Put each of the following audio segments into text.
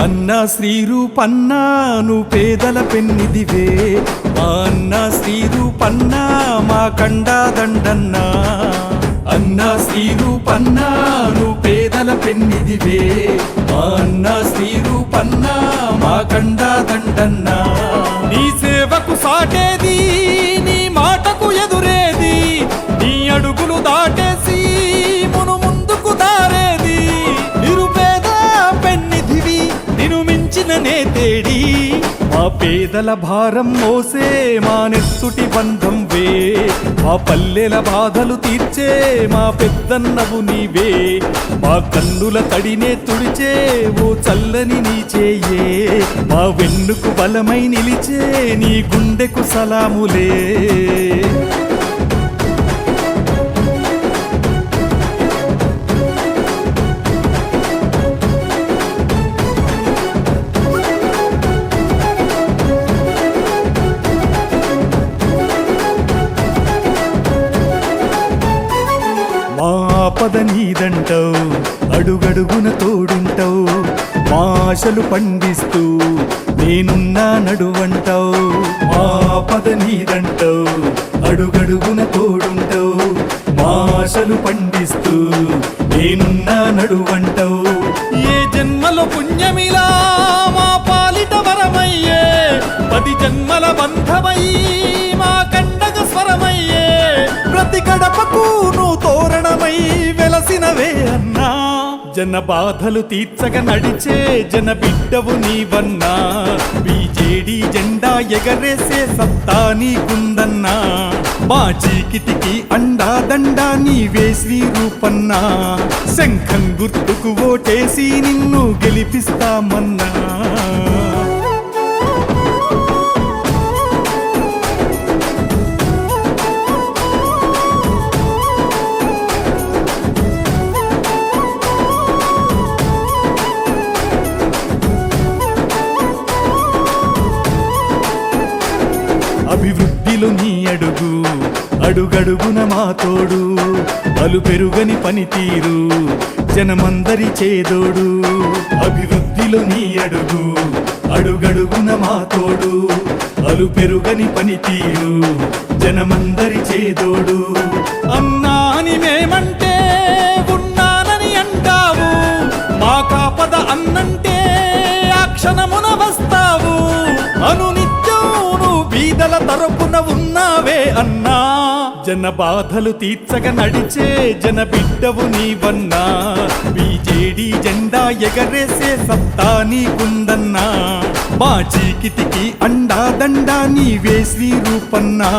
అన్న శ్రీ రూపన్న నువ్వు పేదల పెన్నిదివే, మా అన్న శ్రీ రూపన్న మా కండా దండన్న. అన్న శ్రీ రూపన్న నువ్వు పేదల పెన్నిదివే, మా అన్న శ్రీ రూపన్న మా కండా దండన్న. నీ సేవకు సాటేది, నీ మాటకు ఎదురేది, నీ అడుగులు దాటేసి మును ముందుకు దారేది. నిరుపేద పెన్నిధివి నిను మించిన నేతేడి, మా పేదల భారం మోసే మా నెత్తుటి బంధం వే, మా పల్లెల బాధలు తీర్చే మా పెద్దన్నవు నీవే. మా కన్నుల తడినే తుడిచే ఓ చల్లని నీ చేయే, మా వెన్నుకు బలమై నిలిచే నీ గుండెకు సలాములే. ఆపద నీదంటావు, అడుగడుగున తోడుంటావు, మా ఆశలు పండిస్తూ నేనున్నా నడువంటావు. ఆపద నీదంటావు, అడుగడుగున తోడుంటావు, మా ఆశలు పండిస్తూ నేనున్నా నడువంటావు. ఏ జన్మలో పుణ్యమిలా మా పాలిట వరమయ్యే, 10 జన్మల బంధమై మా కండగ స్వరమయ్యే. ప్రతి గడపకు నువ్వు తోరణమై వెలసినవే అన్నా, జన బాధలు తీర్చగ నడిచే జన బిడ్డవు నీవన్నా. బీజేడీ జెండా ఎగరేసే సత్తా నీకుందన్నా, మా చీకిటికి అండా దండా నీవే శ్రీ రూపన్నా. శంఖం గుర్తుకు ఓటేసి నిన్ను గెలిపిస్తామన్నా. అభివృద్ధిలో నీ అడుగు, అడుగడుగున మా తోడు, అలు పెరుగని పనితీరు జనమందరి చేదోడు. అభివృద్ధిలో నీ అడుగు, అడుగడుగున మా తోడు, అలు పెరుగని పనితీరు జనమందరి చేదోడు. అన్నా అని మేమంటే ఉన్నానని అంటావు, మా కాపద అన్నంటే ఆ క్షణమున వస్తావు. అను బీదల తరపున ఉన్నావే అన్నా, జన బాధలు తీర్చగ నడిచే జన బిడ్డవు నీవన్నా. బీజేడీ జెండా ఎగరేసే సత్తా నీకుందన్నా, మా చీకిటికి అండా దండా నీవే శ్రీ రూపన్నా.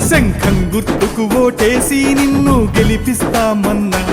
శంఖం గుర్తుకు ఓటేసి నిన్ను గెలిపిస్తామన్నా.